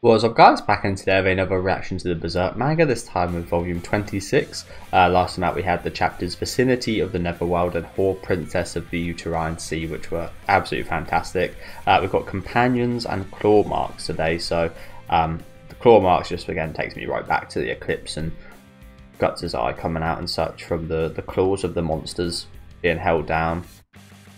What's up guys, back in today with another reaction to the Berserk manga, this time with volume 26. Last time out we had the chapters Vicinity of the Netherworld and Whore Princess of the Uterine Sea, which were absolutely fantastic. We've got Companions and Claw Marks today, so the Claw Marks just again takes me right back to the Eclipse and Guts' eye coming out and such from the claws of the monsters being held down.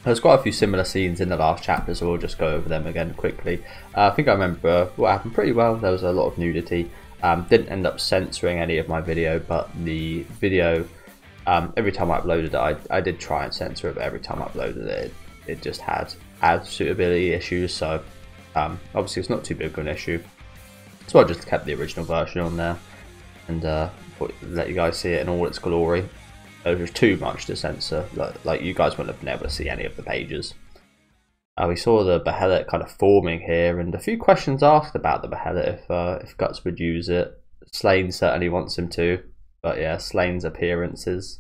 There's quite a few similar scenes in the last chapter, so we'll just go over them again quickly. I think I remember what happened pretty well. There was a lot of nudity. Didn't end up censoring any of my video, but the video, every time I uploaded it, I did try and censor it, but every time I uploaded it, it just had ad suitability issues, so obviously it's not too big of an issue. So I just kept the original version on there and let you guys see it in all its glory. It was too much to censor, like you guys wouldn't have been able to see any of the pages. We saw the Behelit kind of forming here, and a few questions asked about the Behelit if Guts would use it. Slane certainly wants him to, but yeah, Slane's appearance is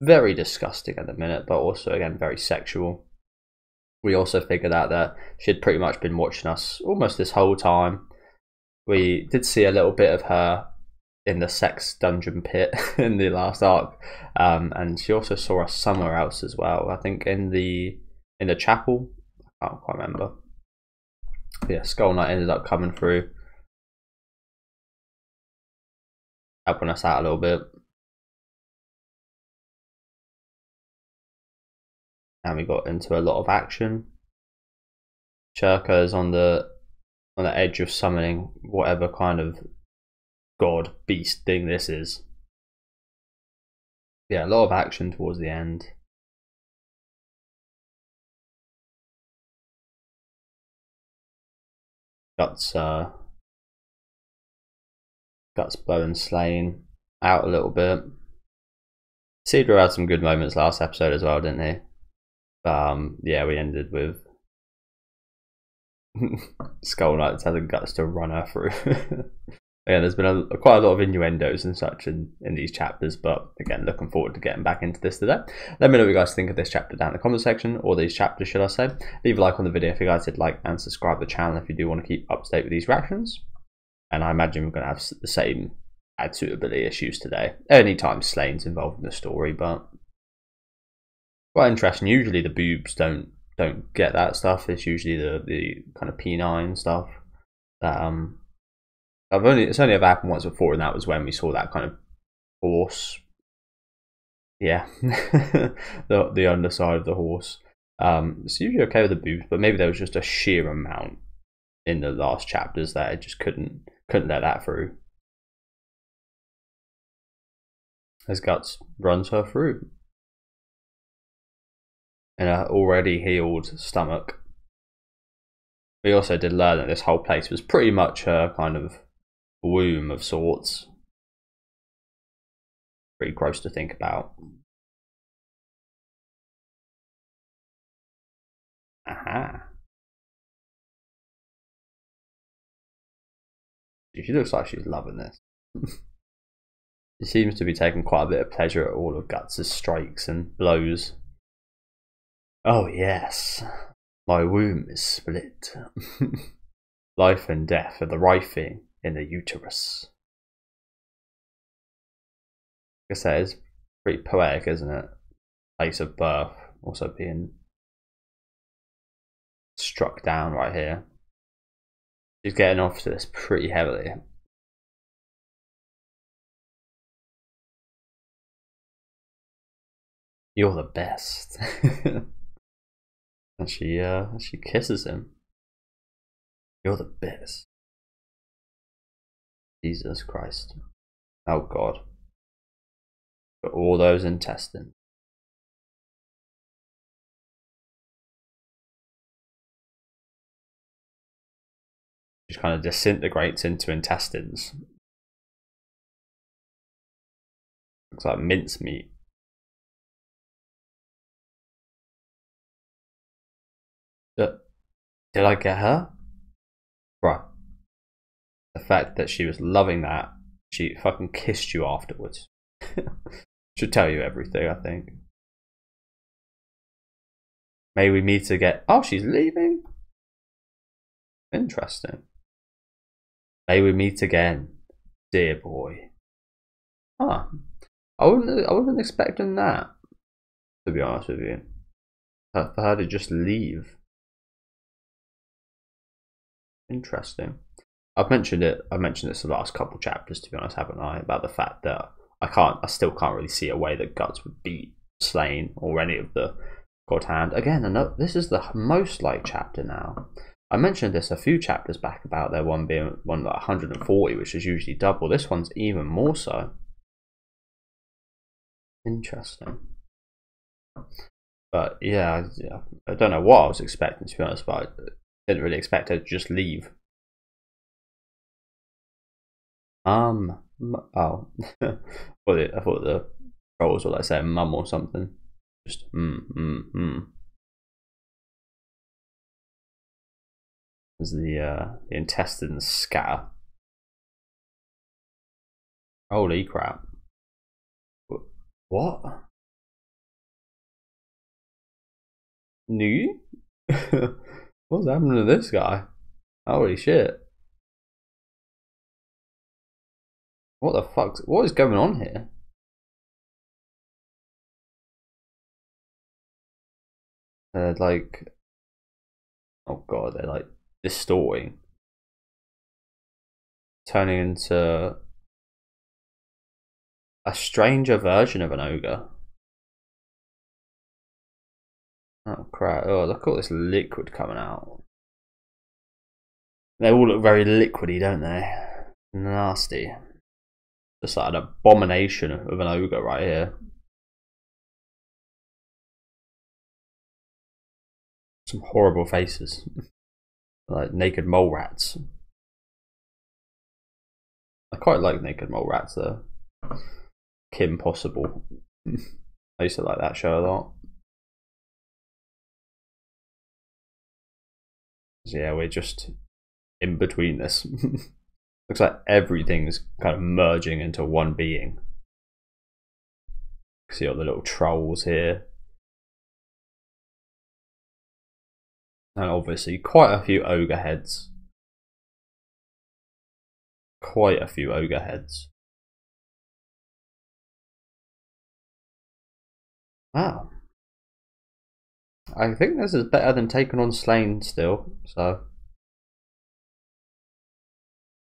very disgusting at the minute, but also again very sexual. We also figured out that she'd pretty much been watching us almost this whole time. We did see a little bit of her in the sex dungeon pit in the last arc, and she also saw us somewhere else as well. I think in the chapel. I can't quite remember. But yeah, Skull Knight ended up coming through, helping us out a little bit, and we got into a lot of action. Scheirke is on the edge of summoning whatever kind of god beast thing this is. Yeah, a lot of action towards the end. Guts bow and Slane out a little bit. Cedra had some good moments last episode as well, didn't he? Yeah, we ended with Skull Knight telling Guts to run her through. Yeah, there's been quite a lot of innuendos and such in these chapters, but again, looking forward to getting back into this today. Let me know what you guys think of this chapter down in the comment section, or these chapters should I say. Leave a like on the video if you guys did like, and subscribe to the channel if you do want to keep up to date with these reactions. And I imagine we're going to have the same ad suitability issues today, anytime Slane's involved in the story, but quite interesting. Usually the boobs don't get that stuff. It's usually the kind of P9 stuff that it's only ever happened once before, and that was when we saw that kind of horse. Yeah, the underside of the horse. It's usually okay with the boobs, but maybe there was just a sheer amount in the last chapters that it just couldn't let that through. As Guts runs her through in an already healed stomach. We also did learn that this whole place was pretty much her kind of womb of sorts. Pretty gross to think about. Aha. She looks like she's loving this. She seems to be taking quite a bit of pleasure at all of Guts' strikes and blows. Oh yes, my womb is split. Life and death are the right thing in the uterus. I guess that is pretty poetic, isn't it? Place of birth also being struck down right here. She's getting off to this pretty heavily. You're the best. And she kisses him. You're the best. Jesus Christ. Oh God. Got all those intestines. Just kind of disintegrates into intestines. Looks like mincemeat. Did I get her? Right. The fact that she was loving that, she fucking kissed you afterwards. Should tell you everything, I think. May we meet again. Oh, she's leaving? Interesting. May we meet again, dear boy. Huh. I wasn't expecting that, to be honest with you. For her to just leave. Interesting. I mentioned this the last couple chapters, to be honest, haven't I? About the fact that I still can't really see a way that Guts would beat Slain or any of the God Hand. Again, this is the most like chapter now. I mentioned this a few chapters back about there one being like 140, which is usually double. This one's even more so. Interesting. But yeah, I don't know what I was expecting, to be honest, but I didn't really expect her to just leave. Oh. I thought the trolls were like saying mum or something. Just As the intestines scatter. Holy crap. What? New? What's happening to this guy? Holy shit. What the fuck? What is going on here? They're like, oh god, they're like distorting, turning into a stranger version of an ogre. Oh crap! Oh, look at all this liquid coming out. They all look very liquidy, don't they? Nasty. Just like an abomination of an ogre right here. Some horrible faces. Like naked mole rats. I quite like naked mole rats though. Kim Possible. I used to like that show a lot. So yeah, we're just in between this. Looks like everything's kind of merging into one being. See all the little trolls here. And obviously quite a few ogre heads. Quite a few ogre heads. Wow. I think this is better than taking on Slain still, so.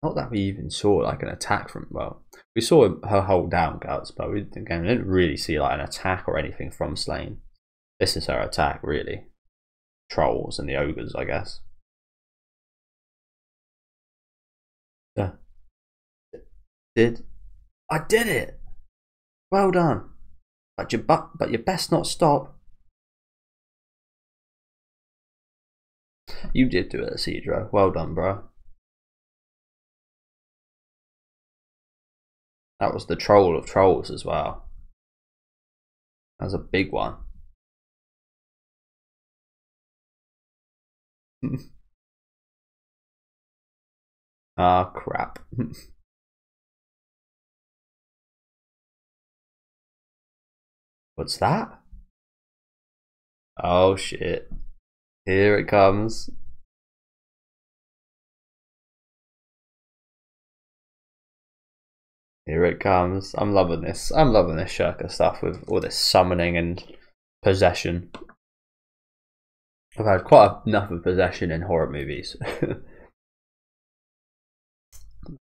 Not that we even saw like an attack from, well, we saw her hold down Guts, but we didn't really see like an attack or anything from Slain. This is her attack, really. Trolls and the ogres, I guess. I did it! Well done. But you best not stop. You did do it, Cedro. Well done, bro. That was the troll of trolls as well. That was a big one. Ah, crap. What's that? Oh shit. Here it comes. Here it comes. I'm loving this. I'm loving this Scheirke stuff with all this summoning and possession. I've had quite enough of possession in horror movies.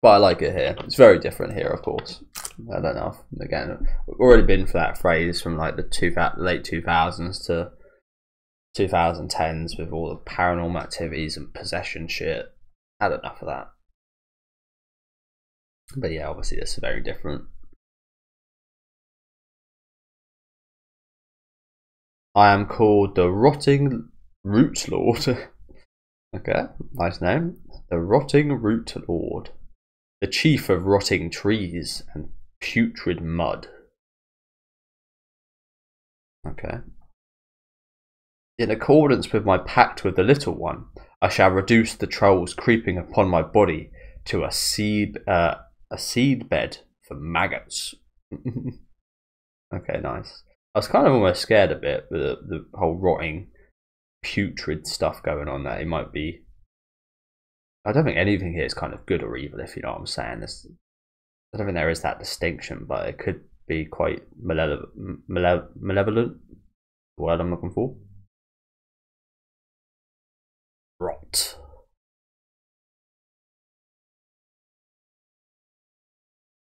But I like it here. It's very different here, of course. I don't know. Again, we've already been for that phrase from like the late 2000s to 2010s with all the paranormal activities and possession shit. Had enough of that. But yeah, obviously this is very different. I am called the Rotting Root Lord. Okay, nice name. The Rotting Root Lord. The chief of rotting trees and putrid mud. Okay. In accordance with my pact with the little one, I shall reduce the trolls creeping upon my body to a seed bed for maggots. Okay, nice. I was kind of almost scared a bit with the whole rotting, putrid stuff going on there. It might be I don't think anything here is kind of good or evil, if you know what I'm saying. I don't think there is that distinction, but it could be quite malevolent. The word I'm looking for. Rot.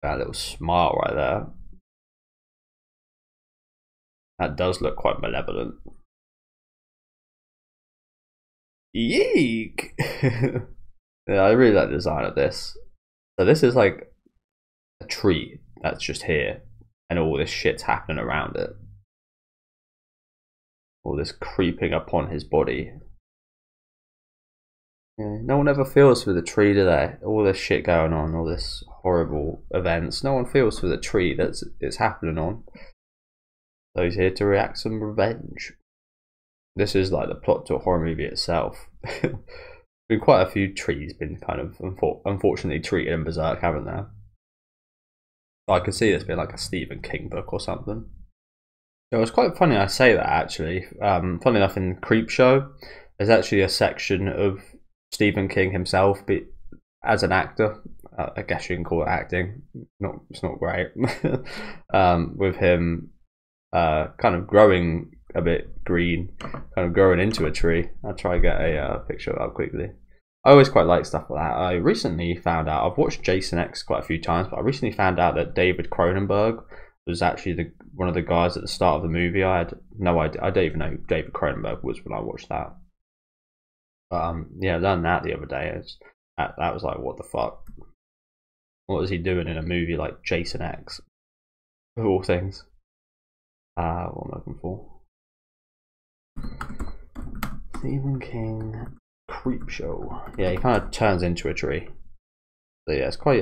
That little smile right there. That does look quite malevolent. Yeek! Yeah, I really like the design of this. So this is like a tree that's just here, and all this shit's happening around it. All this creeping upon his body. Yeah, no one ever feels for the tree, do they? All this shit going on, all this horrible events. No one feels for the tree that's it's happening on. So he's here to react some revenge. This is like the plot to a horror movie itself. Been quite a few trees been kind of unfortunately treated in Berserk, haven't there? I could see this being like a Stephen King book or something. It was quite funny I say that actually. Funny enough, in Creepshow, there's actually a section of Stephen King himself as an actor. I guess you can call it acting. It's not great. With him kind of growing a bit green, kind of growing into a tree. I'll try and get a picture of that quickly. I always quite like stuff like that. I recently found out, I've watched Jason X quite a few times, but I recently found out that David Cronenberg was actually one of the guys at the start of the movie. I had no idea. I don't even know who David Cronenberg was when I watched that. But yeah, I learned that the other day. That was like, what the fuck? What was he doing in a movie like Jason X? Of all things. What am I looking for? Stephen King Creepshow. Yeah, he kind of turns into a tree. So yeah, it's quite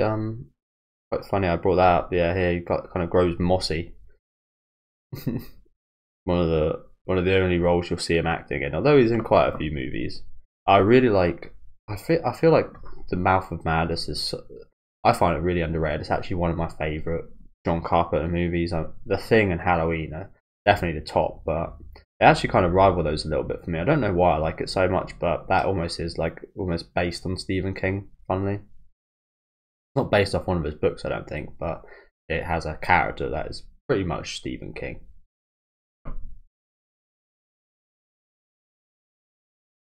funny I brought that up. Yeah, here he kind of grows mossy. one of the only roles you'll see him acting in, although he's in quite a few movies. I really like. I feel like The Mouth of Madness is. I find it really underrated. It's actually one of my favourite John Carpenter movies. The Thing and Halloween are definitely the top, but they actually kind of rival those a little bit for me. I don't know why I like it so much, but that almost is like almost based on Stephen King. Funnily, not based off one of his books, I don't think, but it has a character that is pretty much Stephen King.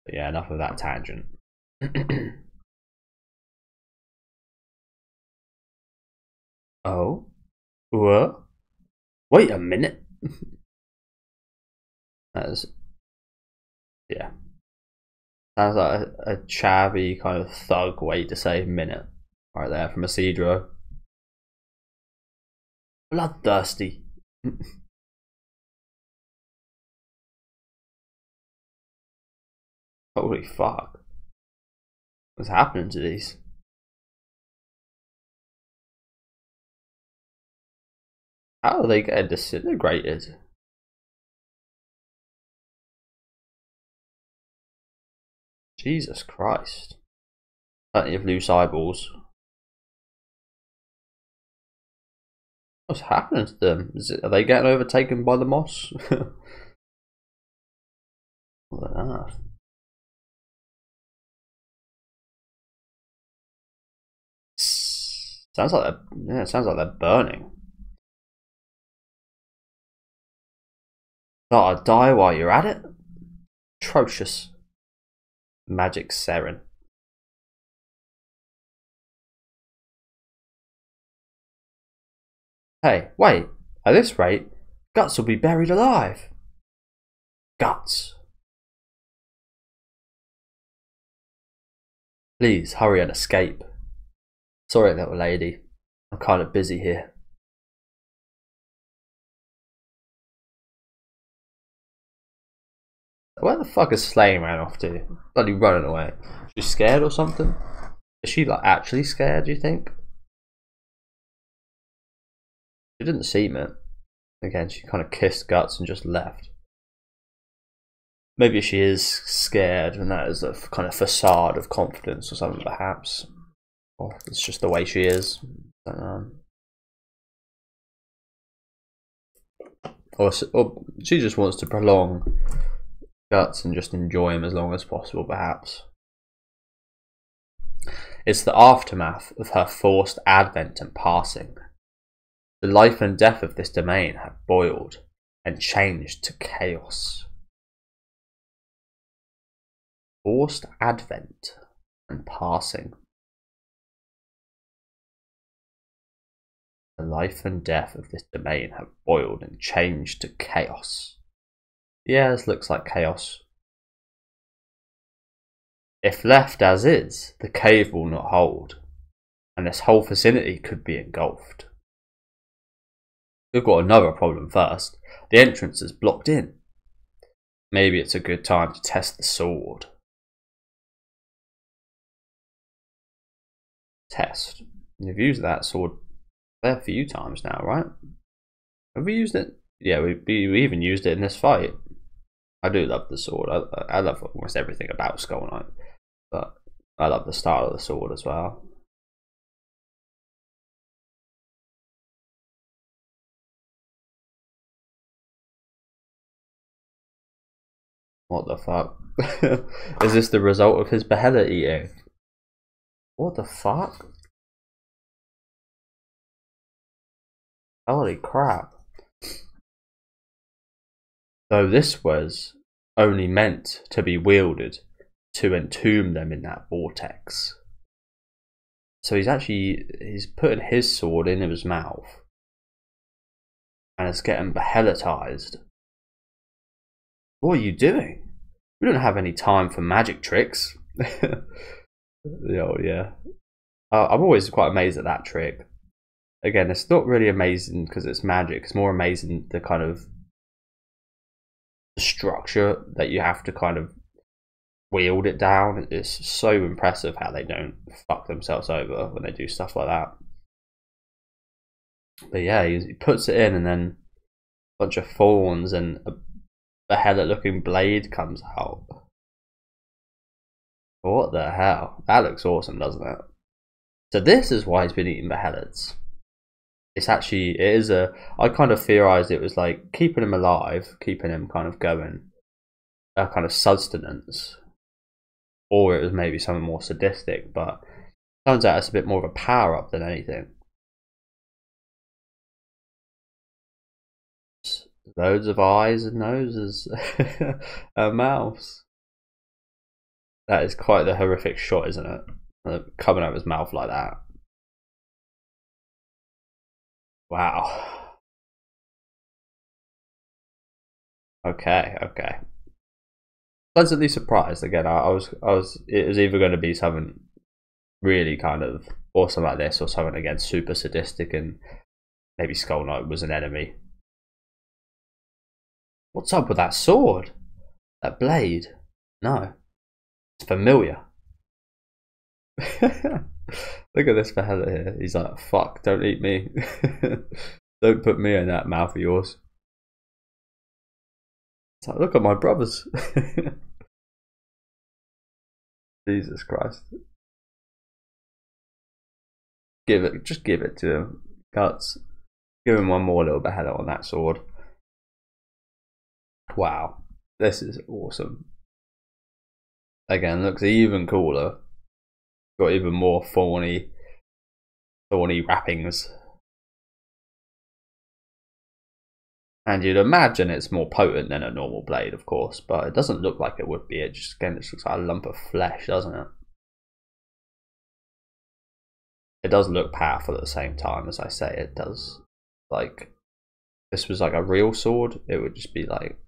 But yeah, enough of that tangent. Oh, what? Wait a minute. That's, yeah. Sounds like a chavvy kind of thug way to say minute. Right there from Isidro. Bloodthirsty. Holy fuck. What's happening to these? How are they getting disintegrated? Jesus Christ. Plenty of loose eyeballs. What's happening to them? Are they getting overtaken by the moss? What on earth? Sounds like it sounds like they're burning. Gotta die while you're at it? Atrocious. Magic Seren. Hey, wait. At this rate, Guts will be buried alive. Guts. Please, hurry and escape. Sorry, little lady. I'm kind of busy here. Where the fuck is Slane ran off to? Bloody running away. She's scared or something? Is she like actually scared, do you think? She didn't seem it. Again, she kind of kissed Guts and just left. Maybe she is scared and that is a kind of facade of confidence or something perhaps. Or it's just the way she is. Or she just wants to prolong Guts and just enjoy him as long as possible perhaps. It's the aftermath of her forced advent and passing. The life and death of this domain have boiled and changed to chaos. Forced advent and passing. The life and death of this domain have boiled and changed to chaos. Yeah, this looks like chaos. If left as is, the cave will not hold, and this whole vicinity could be engulfed. We've got another problem first. The entrance is blocked in. Maybe it's a good time to test the sword. Test. We've used that sword there a few times now, right? Have we used it? Yeah, we even used it in this fight. I do love the sword. I love almost everything about Skull Knight, but I love the style of the sword as well. What the fuck? Is this the result of his Behelit eating? What the fuck? Holy crap. So this was only meant to be wielded to entomb them in that vortex. So he's putting his sword in his mouth and it's getting behelitized. What are you doing? We don't have any time for magic tricks. Oh yeah. I'm always quite amazed at that trick. Again, it's not really amazing because it's magic. It's more amazing the kind of structure that you have to kind of wield it down. It's so impressive how they don't fuck themselves over when they do stuff like that. But yeah, he puts it in and then a bunch of thorns and a Behelit looking blade comes out. What the hell? That looks awesome, doesn't it? So this is why he's been eating Behelits. It's actually, I kind of theorized it was like keeping him alive, keeping him kind of going, a kind of sustenance. Or it was maybe something more sadistic, but turns out it's a bit more of a power up than anything. Loads of eyes and noses and mouths. That is quite the horrific shot, isn't it? Coming out of his mouth like that. Wow. Okay. Pleasantly surprised again. It was either going to be something really kind of awesome like this, or something again super sadistic, and maybe Skull Knight was an enemy. What's up with that sword? That blade? No. It's familiar. Look at this Behelit here. He's like, fuck, don't eat me. Don't put me in that mouth of yours. It's like, look at my brothers. Jesus Christ. Just give it to him. Guts. Give him one more little Behelit on that sword. Wow, this is awesome. Again, looks even cooler. Got even more thorny wrappings. And you'd imagine it's more potent than a normal blade, of course, but it doesn't look like it would be. It just looks like a lump of flesh, doesn't it? It does look powerful at the same time, as I say. It does. Like, if this was like a real sword, it would just be like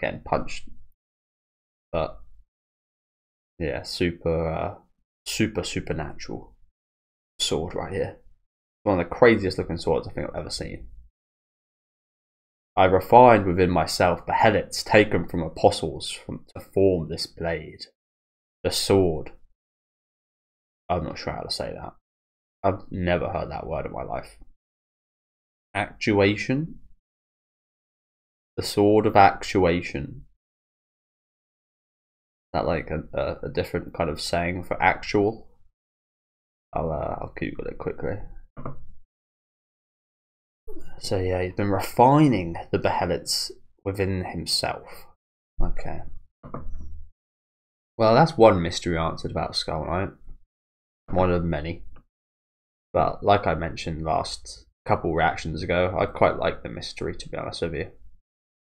getting punched. But yeah, supernatural sword right here. One of the craziest looking swords I think I've ever seen. I refined within myself Behelits taken from apostles to form this blade. The sword. I'm not sure how to say that. I've never heard that word in my life. Actuation. The sword of actuation. Is that like a different kind of saying for actual? I'll Google it quickly. So yeah, he's been refining the Behelits within himself. Okay. Well, that's one mystery answered about Skull Knight. one of many. But like I mentioned last couple reactions ago, I quite like the mystery, to be honest with you.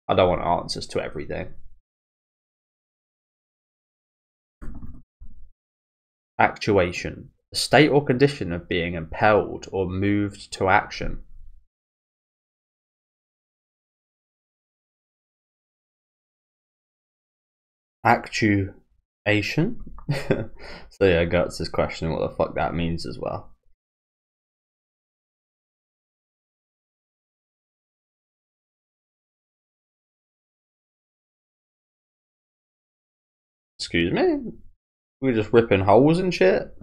I don't want answers to everything. Actuation. The state or condition of being impelled or moved to action. Actuation? So yeah, Guts is questioning what the fuck that means as well. Excuse me? We're just ripping holes and shit?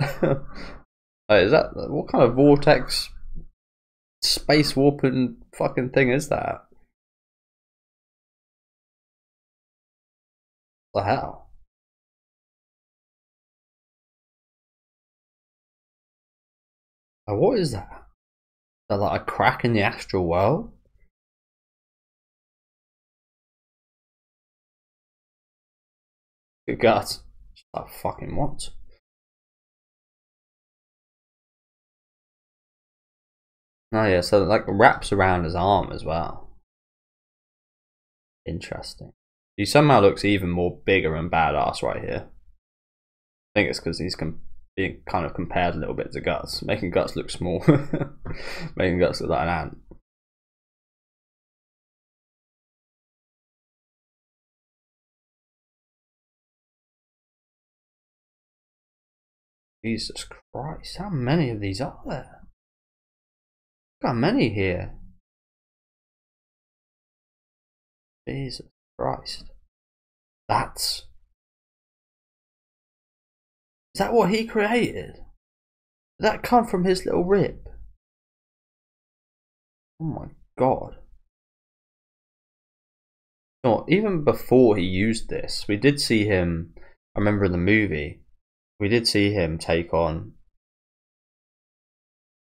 Is that, what kind of vortex space warping fucking thing is that? What the hell? Oh, what is that? Is that like a crack in the astral world? Good God. I fucking what? Oh yeah, so it like wraps around his arm as well. Interesting. He somehow looks even more bigger and badass right here. I think it's because he's being kind of compared a little bit to Guts, making Guts look small. Making Guts look like an ant. Jesus Christ, how many of these are there? Look how many here. Jesus Christ. Is that what he created? Did that come from his little rib? Oh my God. No, even before he used this, we did see him, I remember in the movie, we did see him take on,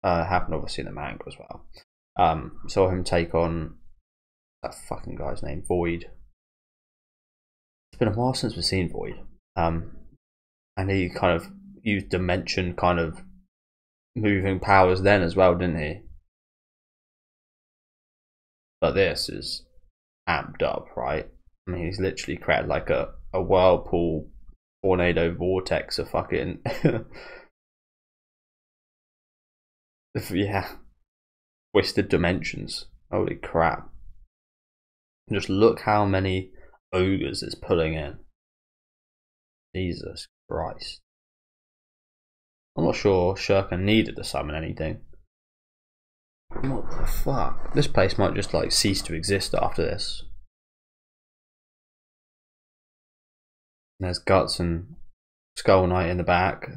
happened obviously in the manga as well, saw him take on that fucking guy's name, Void. It's been a while since we've seen Void. And he kind of used dimension kind of moving powers then as well, didn't he? But this is amped up, right? I mean, he's literally created like a whirlpool tornado vortex of fucking yeah, twisted dimensions. Holy crap. Just look how many ogres it's pulling in. Jesus Christ. I'm not sure Scheirke needed to summon anything. What the fuck? This place might just like cease to exist after this. There's Guts and Skull Knight in the back,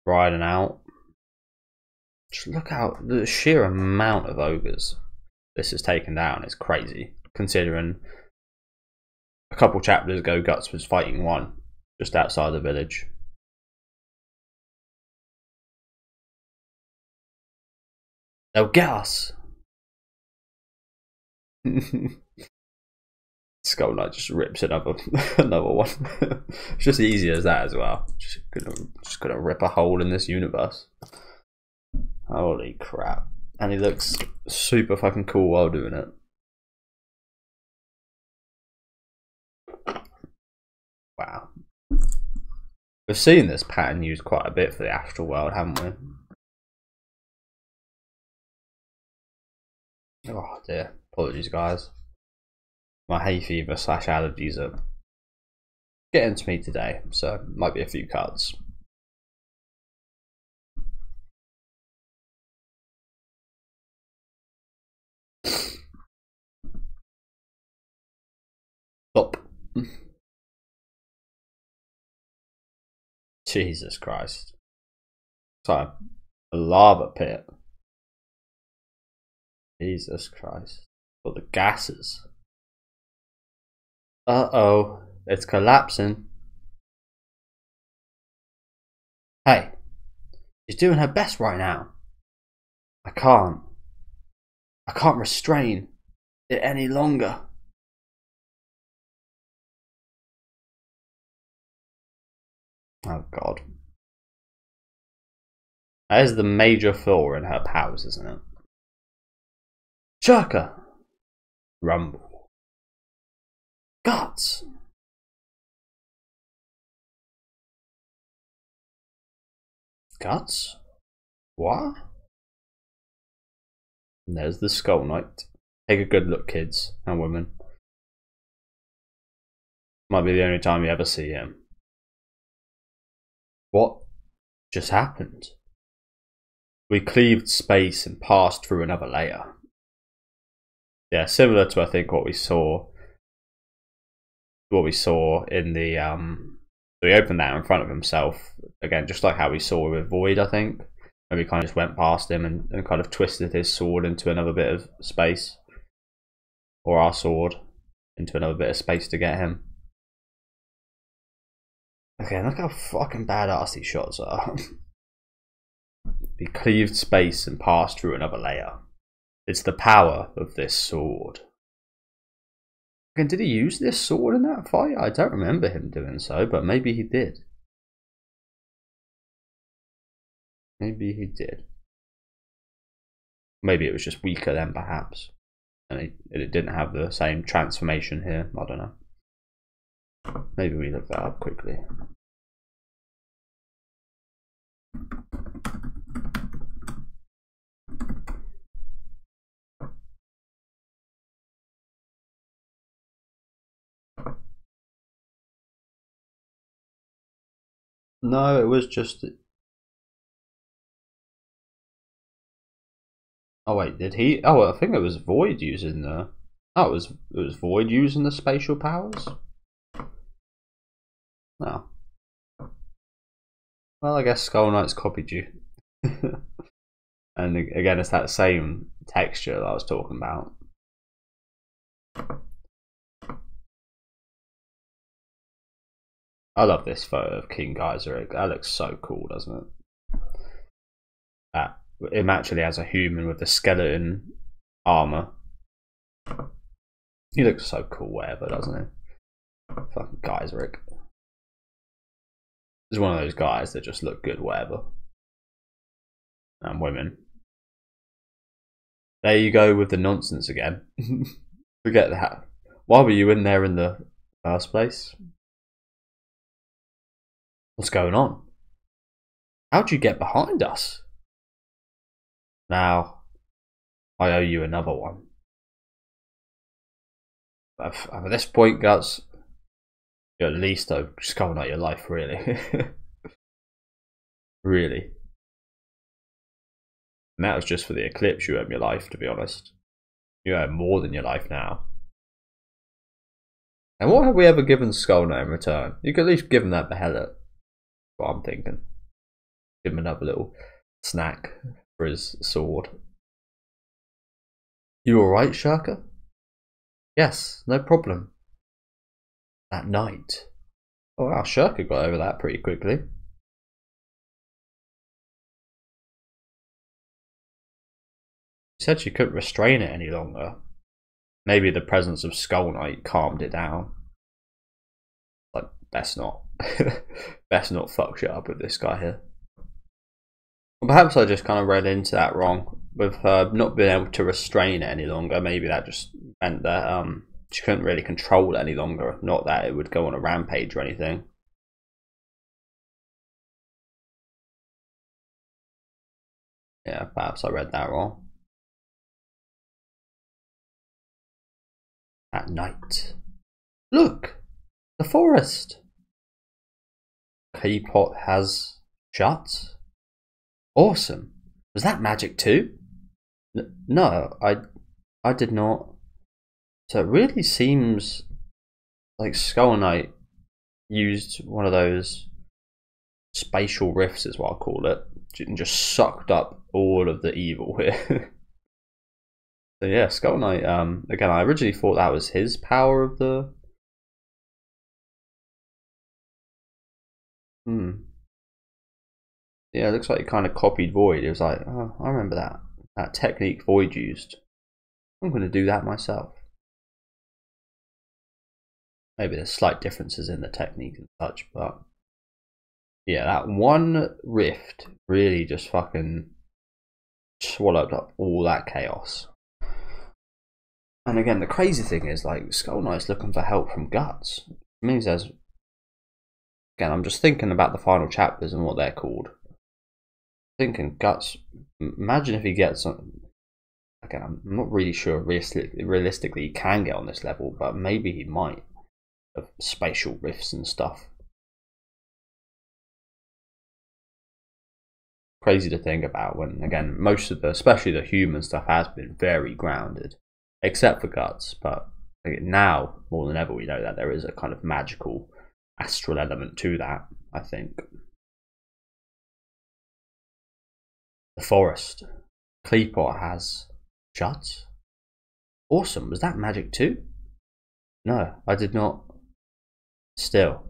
riding out. Just look out, the sheer amount of ogres this has taken down is crazy, considering a couple chapters ago Guts was fighting one just outside the village. They'll get us. Skull Knight just rips another one. It's just easy as that as well. Just gonna rip a hole in this universe. Holy crap. And he looks super fucking cool while doing it. Wow. We've seen this pattern used quite a bit for the astral world, haven't we? Oh dear. Apologies, guys. My hay fever / allergies are getting to me today, so might be a few cuts. Up. Jesus Christ. It's like a lava pit. Jesus Christ. Got the gases. Uh-oh. It's collapsing. Hey. She's doing her best right now. I can't restrain it any longer. Oh god. That is the major flaw in her powers, isn't it? Scheirke! Rumble. Guts! Guts? What? And there's the Skull Knight. Take a good look, kids and women. Might be the only time you ever see him. What just happened? We cleaved space and passed through another layer. Yeah, similar to I think what we saw in the so he opened that in front of himself again, just like how we saw with Void, I think. And we kind of just went past him and kind of twisted his sword into another bit of space. Or our sword into another bit of space to get him. Okay, look how fucking badass these shots are. We cleaved space and passed through another layer. It's the power of this sword. And did he use this sword in that fight? I don't remember him doing so, but maybe he did. Maybe he did. Maybe it was just weaker then, perhaps. And it didn't have the same transformation here. I don't know. Maybe we look that up quickly. No, it was just... Oh wait, did he? Oh, I think it was Void using the... Oh, it was Void using the spatial powers? Oh. Well, I guess Skull Knight's copied you. And again, it's that same texture that I was talking about. I love this photo of King Geyserik. That looks so cool, doesn't it? Him actually as a human with the skeleton armour. He looks so cool, whatever, doesn't he? Fucking Geyserik. He's one of those guys that just look good, whatever. And women. There you go with the nonsense again. Forget that. Why were you in there in the first place? What's going on? How'd you get behind us? Now, I owe you another one. At this point, Guts, you're at least just coming out your life, really. Really. And that was just for the eclipse you owe your life, to be honest. You owe more than your life now. And what have we ever given Skull Knight in return? You could at least give him that Behelit. What I'm thinking. Give him another little snack for his sword. You alright, Scheirke? Yes, no problem. That night. Oh wow, Scheirke got over that pretty quickly. She said she couldn't restrain it any longer. Maybe the presence of Skull Knight calmed it down. Like, best not. Best not fuck shit up with this guy here. Or perhaps I just kind of read into that wrong. With her not being able to restrain it any longer, maybe that just meant that she couldn't really control it any longer. Not that it would go on a rampage or anything. Yeah, perhaps I read that wrong. At night. Look! The forest! Teapot has shut? Awesome. Was that magic too? No, I did not. So it really seems like Skull Knight used one of those spatial rifts, is what I call it, and just sucked up all of the evil here. So yeah, Skull Knight, again, I originally thought that was his power of the... Yeah, it looks like he kind of copied Void. It was like, oh, I remember that technique Void used. I'm going to do that myself. Maybe there's slight differences in the technique and such, but Yeah, that one rift really just fucking swallowed up all that chaos. And again, the crazy thing is, like, Skull Knight's looking for help from Guts. It means there's... Again, I'm just thinking about the final chapters and what they're called. Thinking Guts... Imagine if he gets... Again, I'm not really sure realistically he can get on this level, but maybe he might. Of spatial rifts and stuff. Crazy to think about when, again, most of the, especially the human stuff, has been very grounded, except for Guts. But now, more than ever, we know that there is a kind of magical astral element to that, I think. The forest. Kleepot has shuts. Awesome. Was that magic too? No, I did not. Still,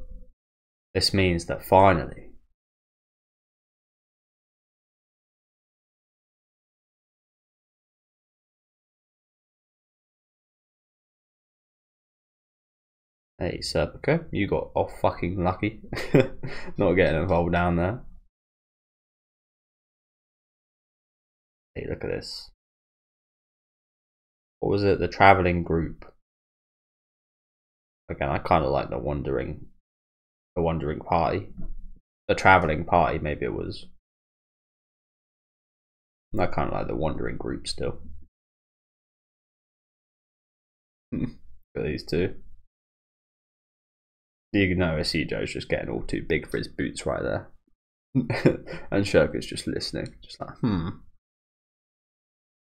this means that finally hey, Serpico, you got off fucking lucky. Not getting involved down there. Hey, look at this. What was it? The traveling group. Again, I kind of like the wandering party. The traveling party, maybe it was. I kind of like the wandering group still. Look at these two. You know, Joe's just getting all too big for his boots right there. And Scheirke's just listening, just like,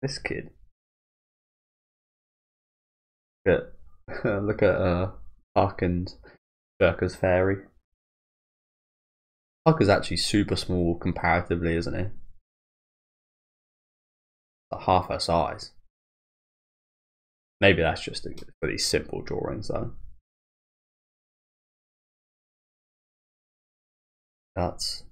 this kid. Look at Puck and Scheirke's fairy. Puck is actually super small comparatively, isn't he? Like half her size. Maybe that's just for these simple drawings though. That's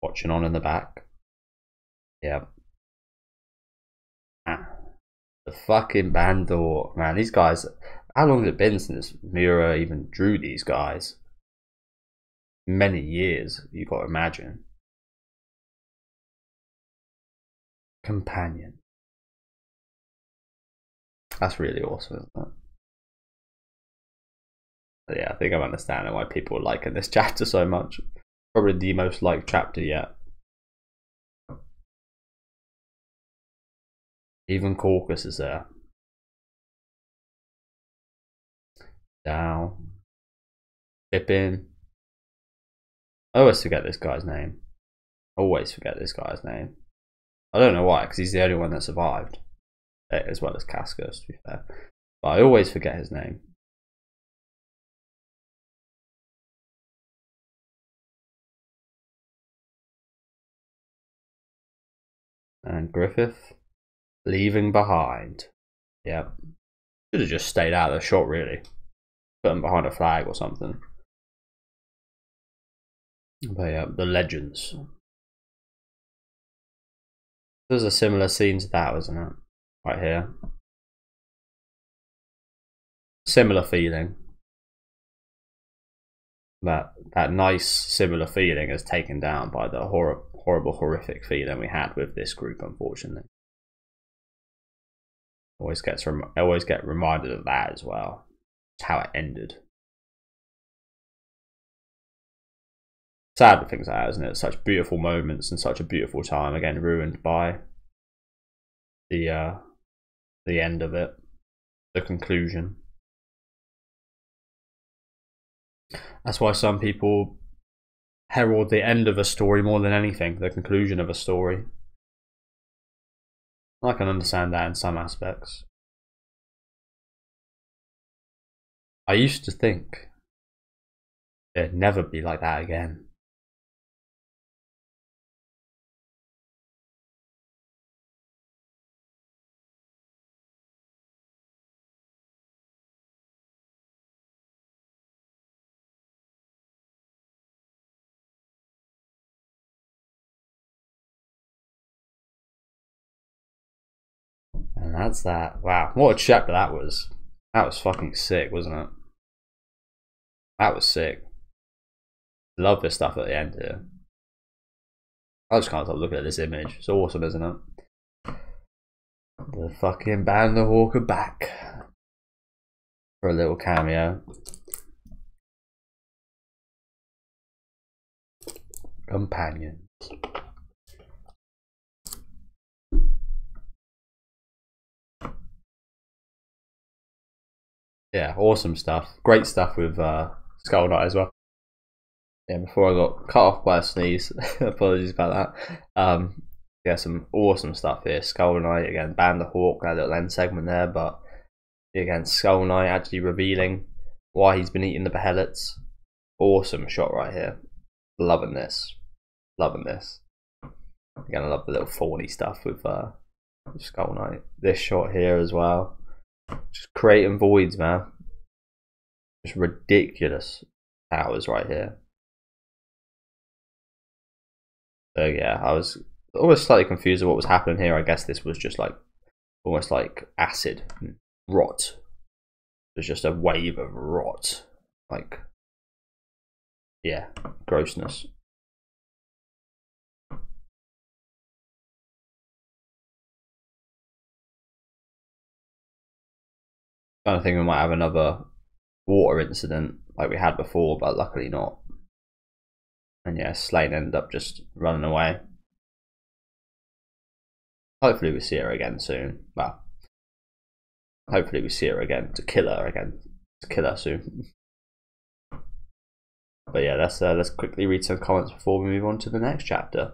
watching on in the back. Yeah. The fucking Bandor, man. These guys. How long has it been since Miura even drew these guys? Many years, you got to imagine. Companion. That's really awesome, isn't it? But yeah, I think I'm understanding why people are liking this chapter so much. Probably the most liked chapter yet. Even Caucus is there. Down. Pippin. I always forget this guy's name. Always forget this guy's name. I don't know why, because he's the only one that survived. As well as Cascos, to be fair. But I always forget his name. And Griffith. Leaving behind. Yep. Should have just stayed out of the shot, really. Put him behind a flag or something. But yeah, the legends. There's a similar scene to that, isn't it? Right here. Similar feeling. That nice similar feeling is taken down by the horrible, horrific feeling we had with this group, unfortunately. I always get reminded of that as well. It's how it ended. Sad with things like that, isn't it? Such beautiful moments and such a beautiful time, again ruined by the end of it, the conclusion. That's why some people herald the end of a story more than anything, the conclusion of a story. I can understand that in some aspects. I used to think it'd never be like that again. that's that. Wow, what a chapter that was. That was fucking sick, wasn't it? That was sick. Love this stuff at the end here. I just can't stop looking at this image. It's awesome, isn't it? The fucking Band of Hawk are back for a little cameo. Companions. Yeah, awesome stuff. Great stuff with Skull Knight as well. Yeah, before I got cut off by a sneeze, apologies about that. Yeah, some awesome stuff here. Skull Knight again, Band of Hawk, that little end segment there, but again, Skull Knight actually revealing why he's been eating the Behelits. Awesome shot right here. Loving this. Loving this. Again, I love the little fawny stuff with Skull Knight. This shot here as well. Just creating voids, man. Just ridiculous powers right here. So yeah, I was always slightly confused of what was happening here. I guess this was just like almost like acid rot. It was just a wave of rot. Like, yeah, grossness. I think we might have another water incident like we had before, but luckily not. And yeah, Slane ended up just running away. Hopefully we see her again soon. Well, hopefully we see her again to kill her again. To kill her soon. But yeah, let's quickly read some comments before we move on to the next chapter.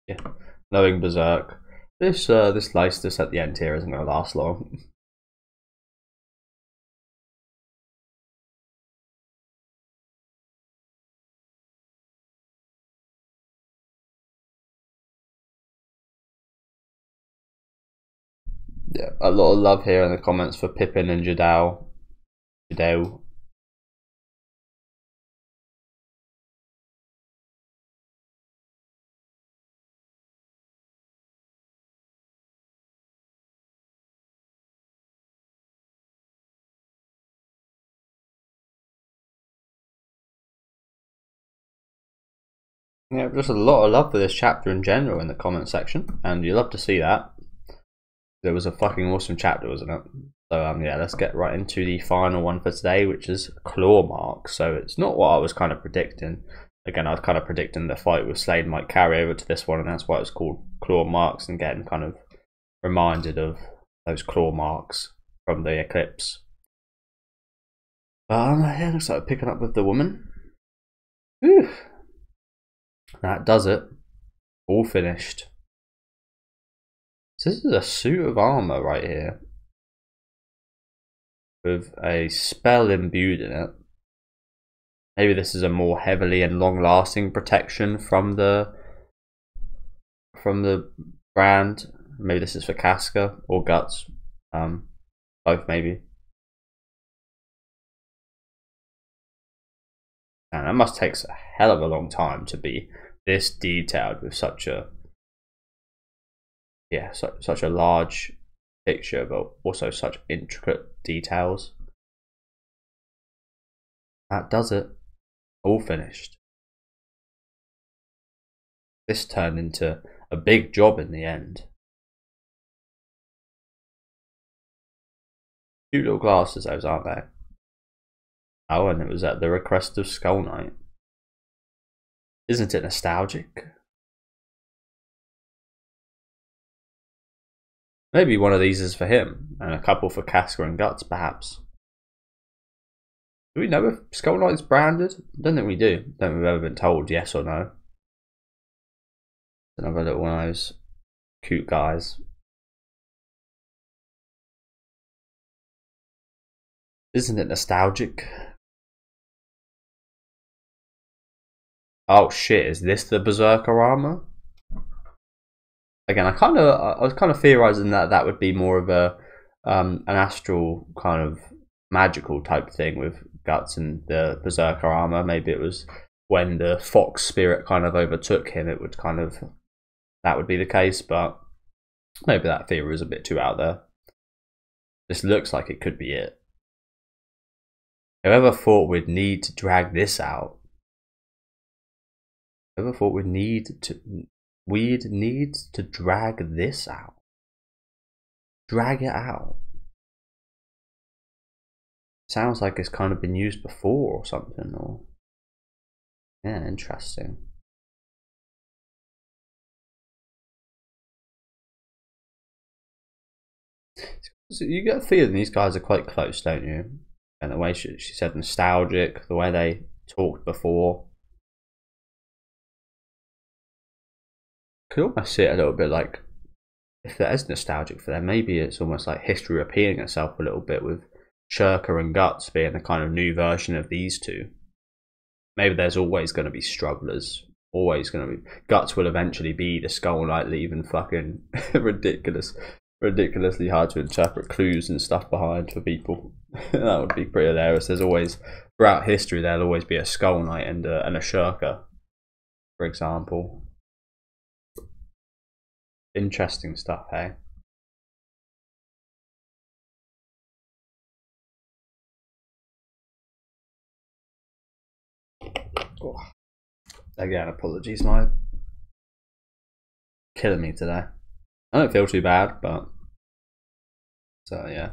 Yeah, knowing Berserk. This Leicester at the end here isn't going to last long. Yeah, a lot of love here in the comments for Pippin and Jadao. Jadao. Yeah, just a lot of love for this chapter in general in the comment section, and you love to see that. It was a fucking awesome chapter, wasn't it? So yeah, let's get right into the final one for today, which is Claw Marks. So it's not what I was kind of predicting. Again, I was kind of predicting the fight with Slade might carry over to this one, and that's why it's called Claw Marks, and getting kind of reminded of those claw marks from the eclipse. Yeah, looks like picking up with the woman. Whew. That does it. All finished. So this is a suit of armour right here, with a spell imbued in it. Maybe this is a more heavily and long-lasting protection from the brand. Maybe this is for Casca or Guts. Both maybe. And that must take a hell of a long time to be this detailed with such a such a large picture, but also such intricate details. That does it. All finished. This turned into a big job in the end. Cute little glasses, those, aren't they? Oh, and it was at the request of Skull Knight. Isn't it nostalgic? Maybe one of these is for him, and a couple for Casca and Guts, perhaps. Do we know if Skull Knight is branded? I don't think we do. I don't think we've ever been told yes or no. Another little one of those cute guys. Isn't it nostalgic? Oh shit, is this the Berserker armor? Again, I was kind of theorizing that that would be more of a an astral kind of magical type thing with Guts and the Berserker armor. Maybe it was when the fox spirit kind of overtook him, it would kind of that would be the case, but maybe that theory is a bit too out there. This looks like it could be it. Whoever thought we'd need to drag this out? Whoever thought we'd need to drag this out? Drag it out. Sounds like it's kind of been used before or something, or yeah, interesting. So you get a feeling these guys are quite close, don't you? And the way she said nostalgic, the way they talked before. Could almost see it a little bit like, if that is nostalgic for them, maybe it's almost like history repeating itself a little bit, with Scheirke and Guts being a kind of new version of these two. Maybe there's always going to be strugglers. Always going to be. Guts will eventually be the Skull Knight, leaving fucking ridiculously hard to interpret clues and stuff behind for people. That would be pretty hilarious. There's always, throughout history, there'll always be a Skull Knight and a Scheirke, for example. Interesting stuff, hey? Oh. Again, apologies, my killing me today. I don't feel too bad, but so yeah.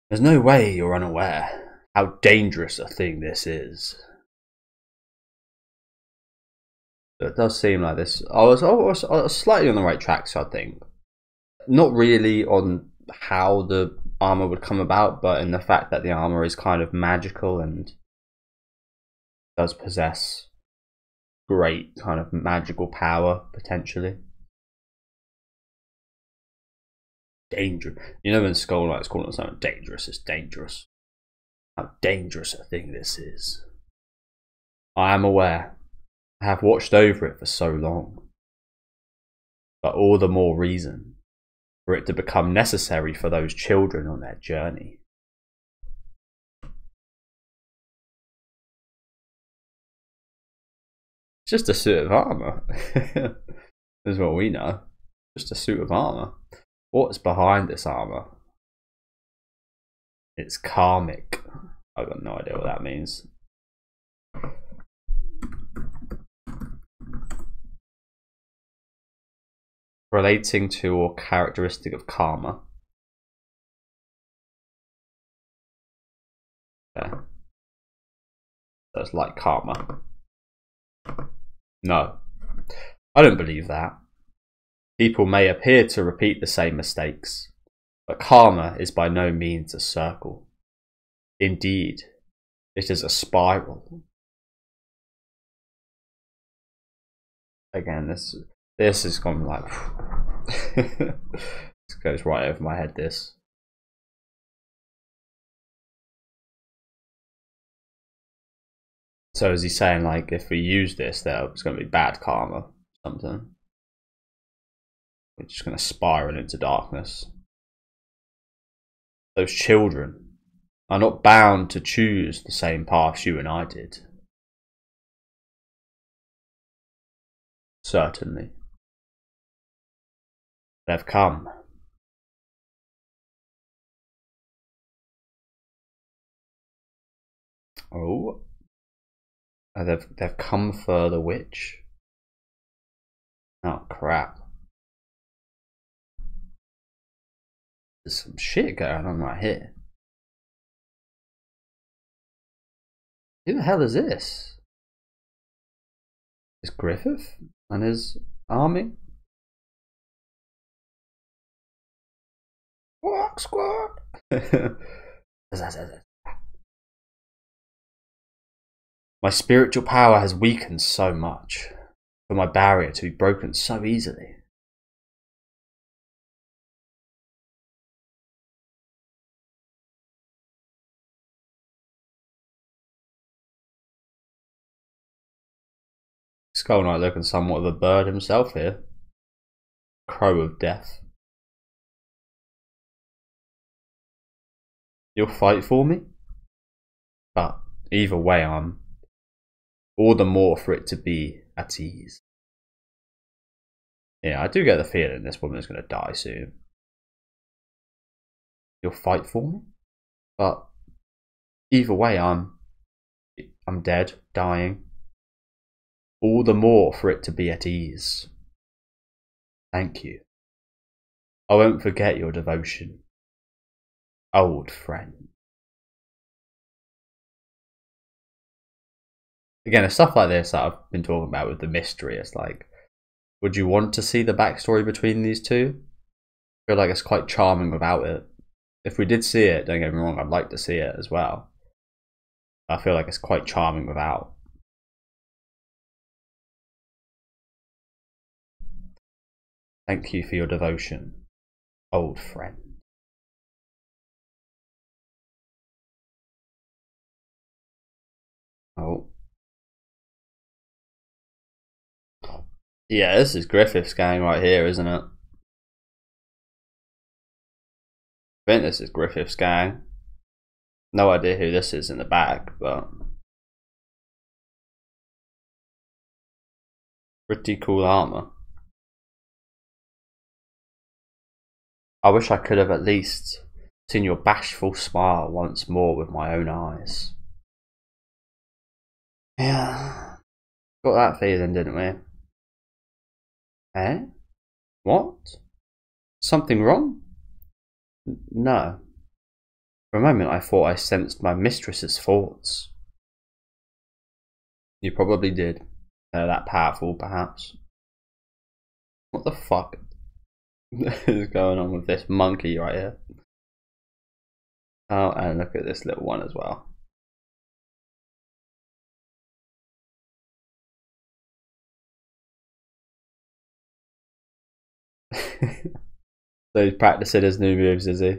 There's no way you're unaware how dangerous a thing this is. It does seem like this. I was slightly on the right track, so I think. Not really on how the armor would come about, but in the fact that the armor is kind of magical and does possess great kind of magical power, potentially. Danger. You know when Skull Knight's calling something dangerous, it's dangerous. How dangerous a thing this is. I am aware. I have watched over it for so long. But all the more reason for it to become necessary for those children on their journey. It's just a suit of armor. Is what we know. Just a suit of armor. What's behind this armor? It's karmic. I've got no idea what that means. Relating to or characteristic of karma. Okay. So it's like karma. No, I don't believe that. People may appear to repeat the same mistakes, but karma is by no means a circle. Indeed, it is a spiral. Again, this is gone like this goes right over my head. This. So is he saying like if we use this, there's going to be bad karma, or something? We're just going to spiral into darkness. Those children are not bound to choose the same path you and I did. Certainly. They've come. Oh. They've come for the witch. Oh crap. There's some shit going on right here. Who the hell is this? Is Griffith and his army? Squawk, squawk. My spiritual power has weakened so much, for my barrier to be broken so easily. Skull Knight looking somewhat of a bird himself here. Crow of death. You'll fight for me? But either way, I'm all the more for it to be at ease. Yeah, I do get the feeling this woman is going to die soon. You'll fight for me? But either way, I'm dead, dying. All the more for it to be at ease. Thank you. I won't forget your devotion. Old friend. Again, it's stuff like this that I've been talking about with the mystery. It's like, would you want to see the backstory between these two? I feel like it's quite charming without it. If we did see it, don't get me wrong, I'd like to see it as well. I feel like it's quite charming without. Thank you for your devotion, old friend. Oh. Yeah, this is Griffiths' gang right here, isn't it? I think this is Griffiths' gang. No idea who this is in the back, but pretty cool armour. I wish I could have at least seen your bashful smile once more with my own eyes. Yeah, got that feeling, didn't we? Eh? What? Something wrong? No. For a moment I thought I sensed my mistress's thoughts. You probably did. They're that powerful, perhaps. What the fuck is going on with this monkey right here? Oh, and look at this little one as well. So he's practicing his new moves, is he?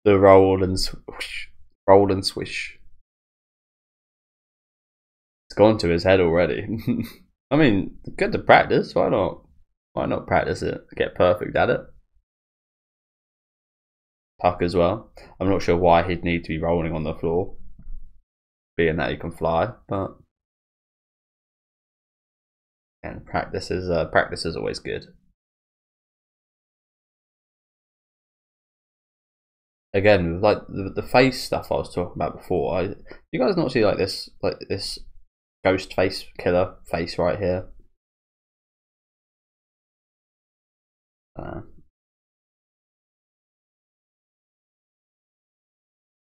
The roll and swish. Roll and swish. It's gone to his head already. I mean, good to practice. Why not? Why not practice it? Get perfect at it. Puck as well. I'm not sure why he'd need to be rolling on the floor, being that he can fly. But and practice is always good. Again, like the face stuff I was talking about before. You guys not see like this ghost face killer face right here?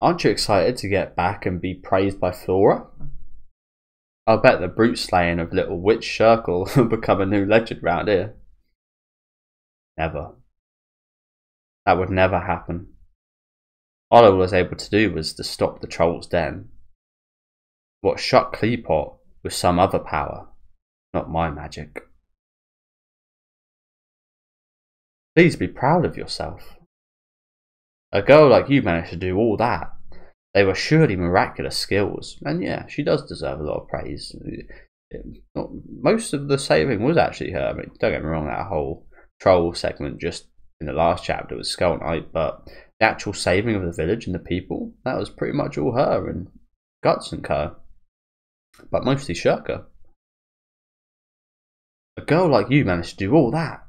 Aren't you excited to get back and be praised by Flora? I'll bet the brute slaying of little witch Scheirke will become a new legend round here. Never. That would never happen. All I was able to do was to stop the troll's den. What shot Kleepot with some other power, not my magic. Please be proud of yourself. A girl like you managed to do all that. They were surely miraculous skills, and yeah, she does deserve a lot of praise. Most of the saving was actually her. I mean, don't get me wrong, that whole troll segment just in the last chapter was Skull Knight, but the actual saving of the village and the people, that was pretty much all her and Guts and co. But mostly Scheirke. A girl like you managed to do all that.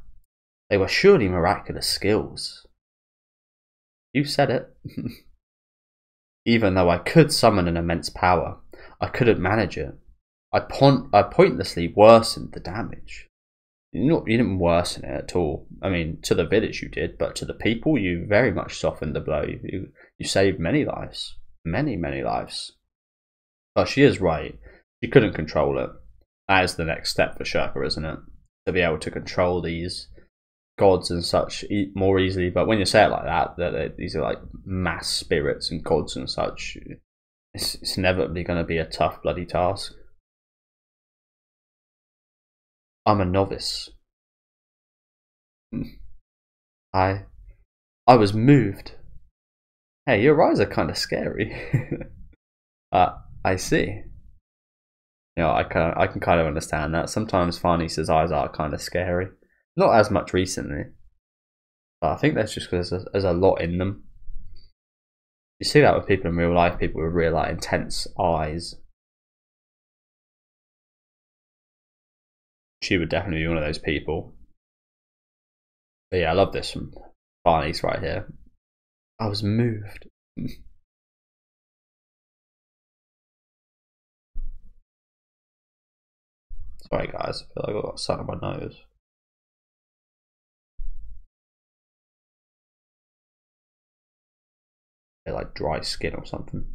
They were surely miraculous skills. You said it. Even though I could summon an immense power, I couldn't manage it. I pointlessly worsened the damage. You didn't worsen it at all. I mean, to the village you did, but to the people you very much softened the blow. You saved many lives. Many, many lives. But she is right. She couldn't control it. That is the next step for Scheirke, isn't it? To be able to control these gods and such more easily. But when you say it like that these are like mass spirits and gods and such, it's inevitably going to be a tough bloody task. I'm a novice. I was moved. Hey, your eyes are kind of scary. I see. You know, I can kind of understand that. Sometimes Farnese's eyes are kind of scary. Not as much recently, but I think that's just because there's a lot in them. You see that with people in real life, people with real like intense eyes. She would definitely be one of those people. But yeah, I love this from Barney's right here. I was moved. Sorry guys, I feel like I've got something on my nose. They're like dry skin or something.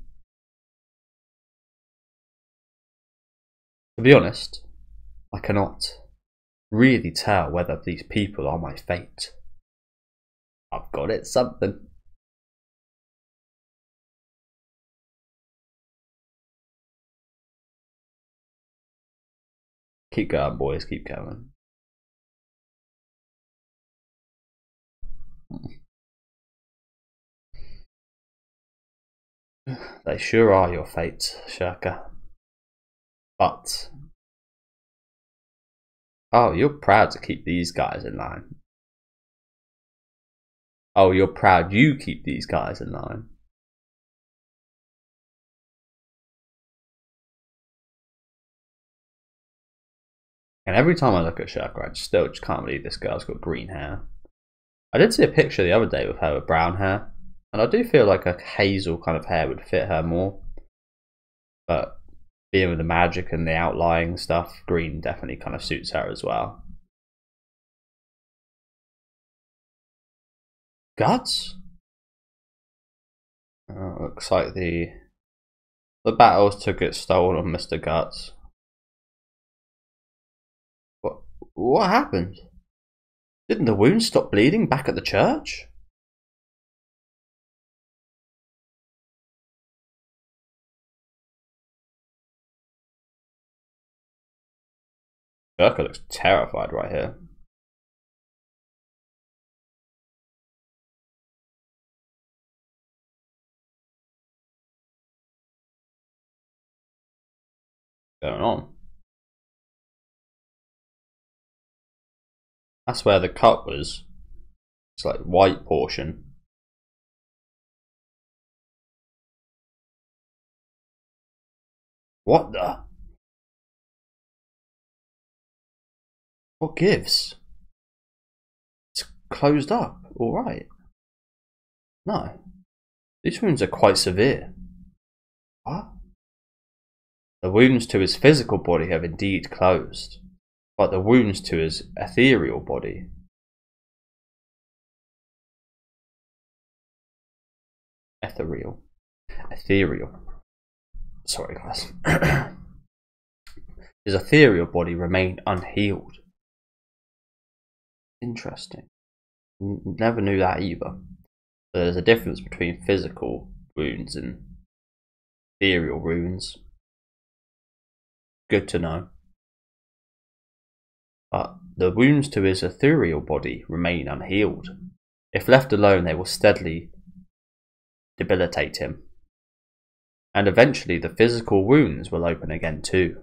To be honest, I cannot really tell whether these people are my fate. I've got it something. Keep going, boys, keep going. They sure are your fate, Scheirke. But oh, you're proud to keep these guys in line. Oh, you're proud you keep these guys in line. And every time I look at Scheirke, I still just can't believe this girl's got green hair. I did see a picture the other day with her with brown hair, and I do feel like a hazel kind of hair would fit her more. But being with the magic and the outlying stuff, green definitely kind of suits her as well. Guts? Looks like the battles took its toll on Mr. Guts. What happened? Didn't the wound stop bleeding back at the church? Scheirke looks terrified right here. What's going on? That's where the cut was. It's like white portion. What the? What gives? It's closed up, alright. No. These wounds are quite severe. What? The wounds to his physical body have indeed closed, but the wounds to his ethereal body. Ethereal. Sorry, guys. His ethereal body remained unhealed. Interesting. Never knew that either. So there's a difference between physical wounds and ethereal wounds. Good to know. But the wounds to his ethereal body remain unhealed. If left alone, they will steadily debilitate him. And eventually the physical wounds will open again too.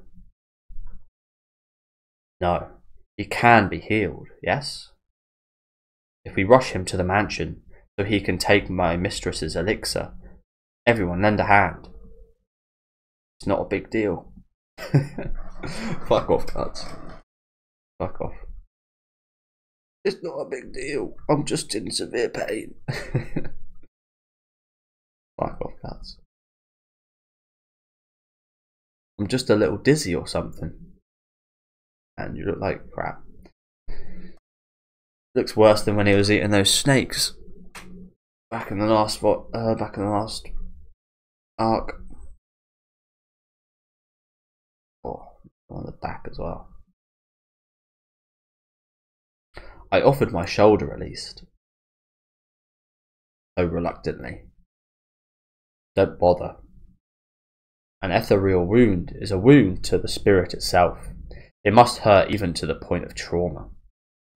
No, he can be healed, yes? If we rush him to the mansion so he can take my mistress's elixir, everyone lend a hand. It's not a big deal. Fuck off, Guts. Fuck off. It's not a big deal. I'm just in severe pain. Fuck off, Guts. I'm just a little dizzy or something. And you look like crap. Looks worse than when he was eating those snakes back in the last arc. Oh, on the back as well. I offered my shoulder at least. Oh, reluctantly. Don't bother. An ethereal wound is a wound to the spirit itself. It must hurt even to the point of trauma.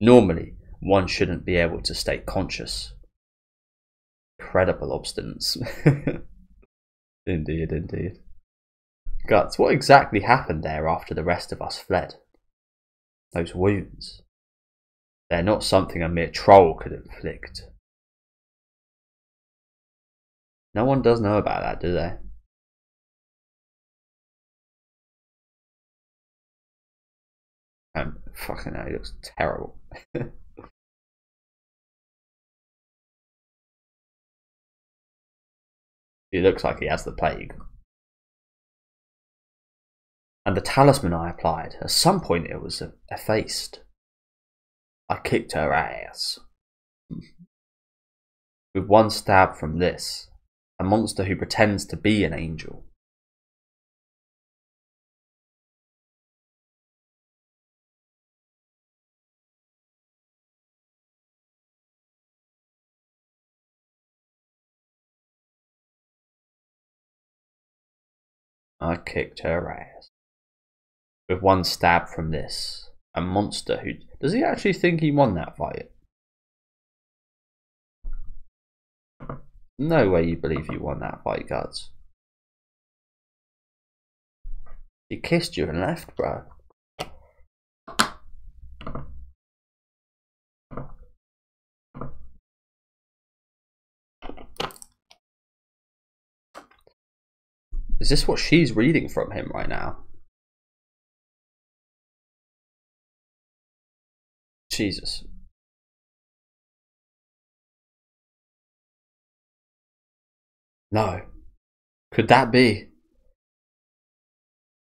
Normally, one shouldn't be able to stay conscious. Incredible obstinance. Indeed, indeed. Guts, what exactly happened there after the rest of us fled? Those wounds. They're not something a mere troll could inflict. No one does know about that, do they? Fucking hell, he looks terrible. He looks like he has the plague. And the talisman I applied, at some point it was effaced. I kicked her ass. With one stab from this, a monster who pretends to be an angel. I kicked her ass. With one stab from this, a monster who... Does he actually think he won that fight? No way you believe you won that fight, Guts. He kissed you and left, bro. Is this what she's reading from him right now? Jesus. No. Could that be?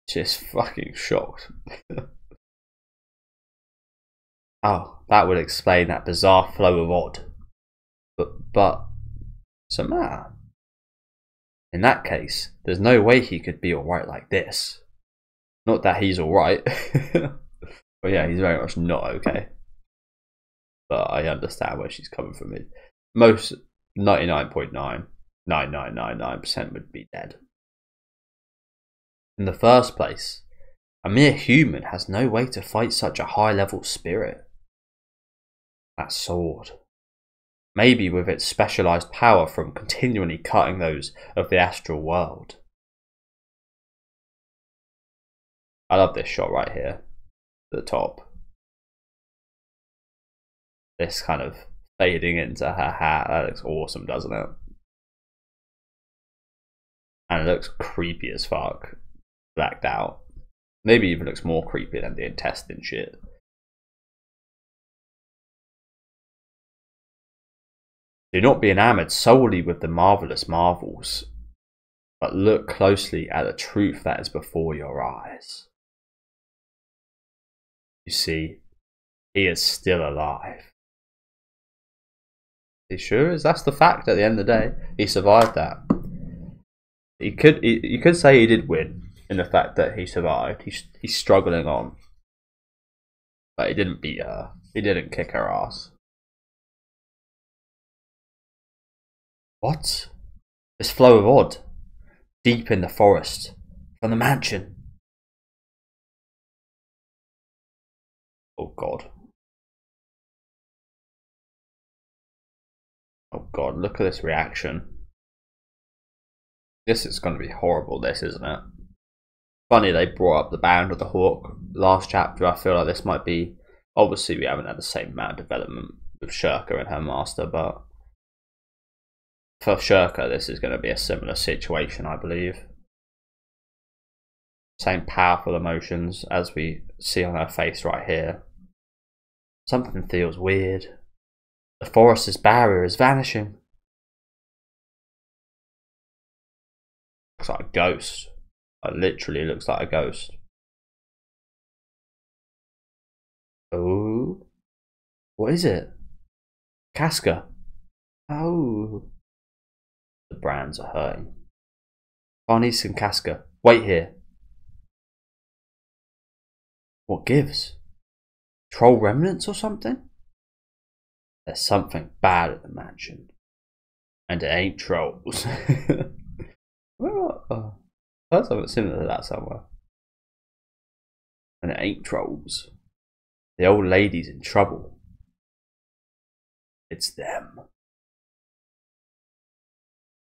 Just fucking shocked. Oh, that would explain that bizarre flow of odd. But, what's the matter? In that case, there's no way he could be alright like this. Not that he's alright. But yeah, he's very much not okay. But I understand where she's coming from. Most 99.99999% would be dead. In the first place, a mere human has no way to fight such a high-level spirit. That sword. Maybe with its specialised power from continually cutting those of the astral world. I love this shot right here, at the top. This kind of fading into her hat, that looks awesome, doesn't it? And it looks creepy as fuck, blacked out. Maybe even looks more creepy than the intestine shit. Do not be enamored solely with the marvelous marvels, but look closely at the truth that is before your eyes. You see, he is still alive. He sure is. That's the fact at the end of the day. He survived that. You could say he did win in the fact that he survived. He's struggling on. But he didn't beat her. He didn't kick her ass. What? This flow of odd, deep in the forest, from the mansion. Oh God. Oh God, look at this reaction. This is going to be horrible, this, isn't it? Funny they brought up the Band of the Hawk last chapter. I feel like this might be... Obviously we haven't had the same amount of development with Scheirke and her master, but... For Scheirke, this is going to be a similar situation, I believe. Same powerful emotions as we see on her face right here. Something feels weird. The forest's barrier is vanishing. Looks like a ghost. It literally looks like a ghost. Oh. What is it? Casca. Oh. The brands are hurting. Barnice and Casca, wait here. What gives? Troll remnants or something? There's something bad at the mansion. And it ain't trolls. Well, I heard something similar to that somewhere. And it ain't trolls. The old lady's in trouble. It's them.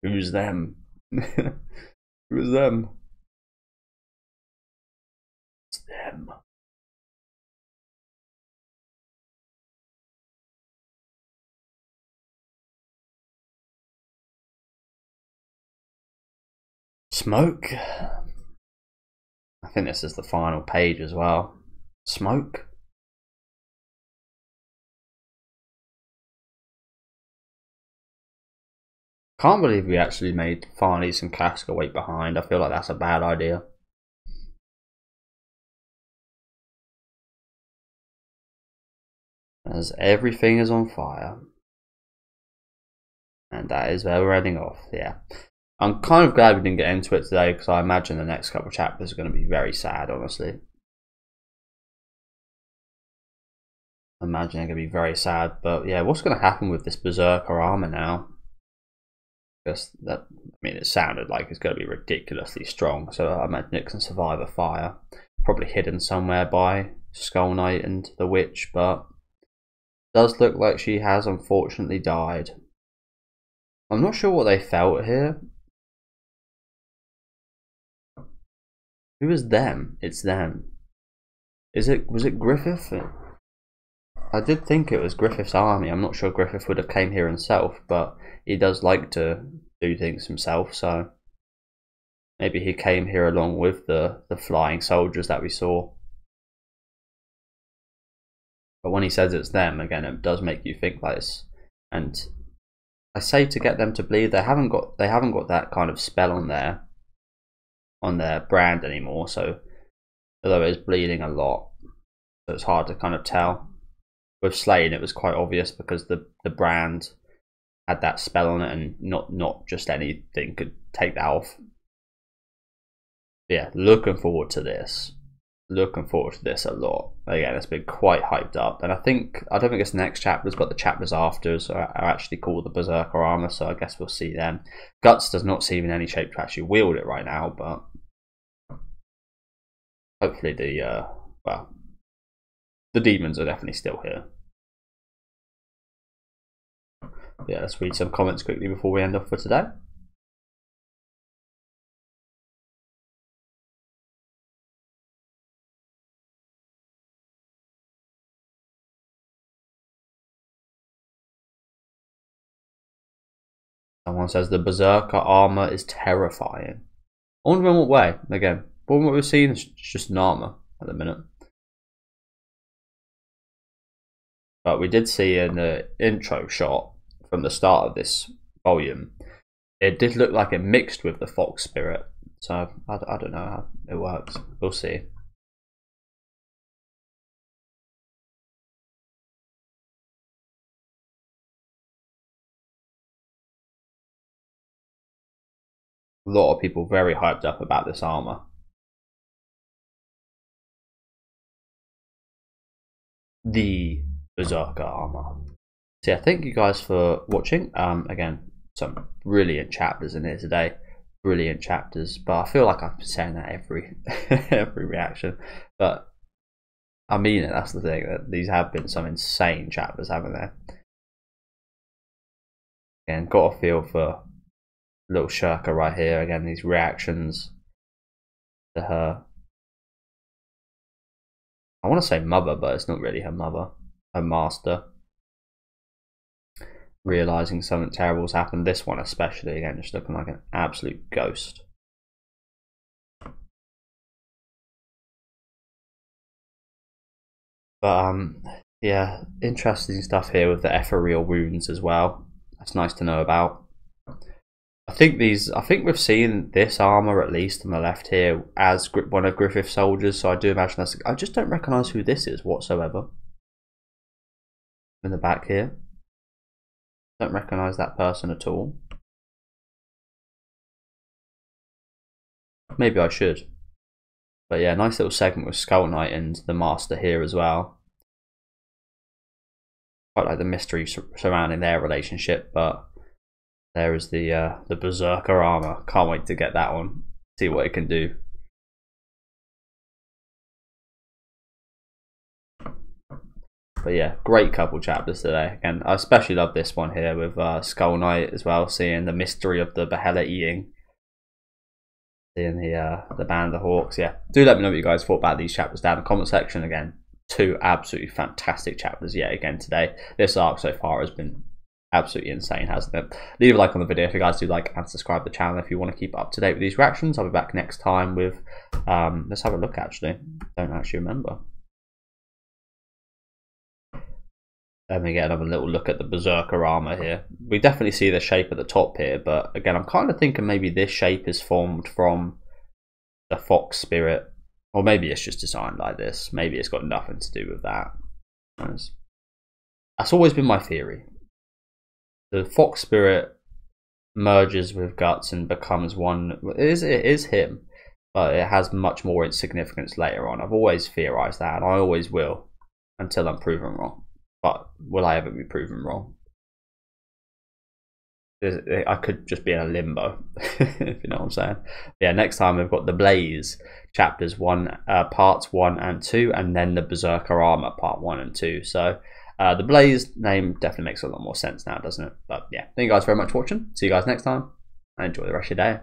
Who's them? Who's them? It's them. Smoke. I think this is the final page as well. Smoke. Can't believe we actually made Farnese and Casca wait behind. I feel like that's a bad idea. As everything is on fire. And that is where we're ending off, yeah. I'm kind of glad we didn't get into it today, because I imagine the next couple of chapters are going to be very sad, honestly. I imagine they're going to be very sad, but yeah, what's going to happen with this berserker armor now? Because that, I mean, it sounded like it's going to be ridiculously strong, so I imagine it can survive a fire. Probably hidden somewhere by Skull Knight and the Witch, but it does look like she has unfortunately died. I'm not sure what they felt here. Who is them? It's them. Was it Griffith? I did think it was Griffith's army. I'm not sure Griffith would have came here himself, but he does like to do things himself, so maybe he came here along with the flying soldiers that we saw. But when he says it's them, again, it does make you think like this. And I say to get them to bleed, they haven't got that kind of spell on their brand anymore, so although it's bleeding a lot, so it's hard to kind of tell. With Slain, it was quite obvious because the brand had that spell on it, and not just anything could take that off. But yeah, looking forward to this. Looking forward to this a lot. Again, it's been quite hyped up, and I don't think it's the next chapters, but the chapters after are actually called the Berserker armor, so I guess we'll see them. Guts does not seem in any shape to actually wield it right now, but hopefully the demons are definitely still here. Yeah, let's read some comments quickly before we end off for today. Someone says the Berserker armor is terrifying. I wonder in what way. Again, what we've seen is just an armor at the minute. But we did see in the intro shot from the start of this volume, it did look like it mixed with the fox spirit. So I don't know how it works. We'll see. A lot of people very hyped up about this armor. The Berserker armor. So yeah, thank you guys for watching. Again, some brilliant chapters in here today. Brilliant chapters, but I feel like I've been saying that every every reaction. But I mean it, that's the thing. That these have been some insane chapters, haven't they? Again, got a feel for little Scheirke right here. Again, these reactions to her. I want to say mother, but it's not really her mother. Her master. Realising something terrible's happened. This one especially, again, just looking like an absolute ghost. But yeah, interesting stuff here with the ethereal wounds as well. That's nice to know about. I think we've seen this armor at least on the left here as one of Griffith's soldiers, so I do imagine that's. I just don't recognise who this is whatsoever. In the back here, don't recognise that person at all. Maybe I should, but yeah, nice little segment with Skull Knight and the Master here as well. Quite like the mystery surrounding their relationship, but. There is the Berserker armor. Can't wait to get that one. See what it can do. But yeah, great couple chapters today. Again, I especially love this one here with Skull Knight as well, seeing the mystery of the Behelit eating. Seeing the Band of Hawks. Yeah, do let me know what you guys thought about these chapters down in the comment section. Again, two absolutely fantastic chapters yet again today. This arc so far has been absolutely insane, hasn't it? Leave a like on the video if you guys do like, and subscribe to the channel if you want to keep up to date with these reactions. I'll be back next time with let's have a look. Actually, don't actually remember. Let me get another little look at the berserker armor here. We definitely see the shape at the top here, but again, I'm kind of thinking maybe this shape is formed from the fox spirit, or maybe it's just designed like this. Maybe it's got nothing to do with that. That's always been my theory. The fox spirit merges with guts and becomes one. It is him, but it has much more significance later on. I've always theorized that, and I always will until I'm proven wrong. But will I ever be proven wrong? I could just be in a limbo, if you know what I'm saying. Yeah, next time we've got the Blaze chapters parts 1 and 2, and then the Berserker Armor part 1 and 2. So the Blaze name definitely makes a lot more sense now, doesn't it? But yeah, thank you guys very much for watching. See you guys next time, and enjoy the rest of your day.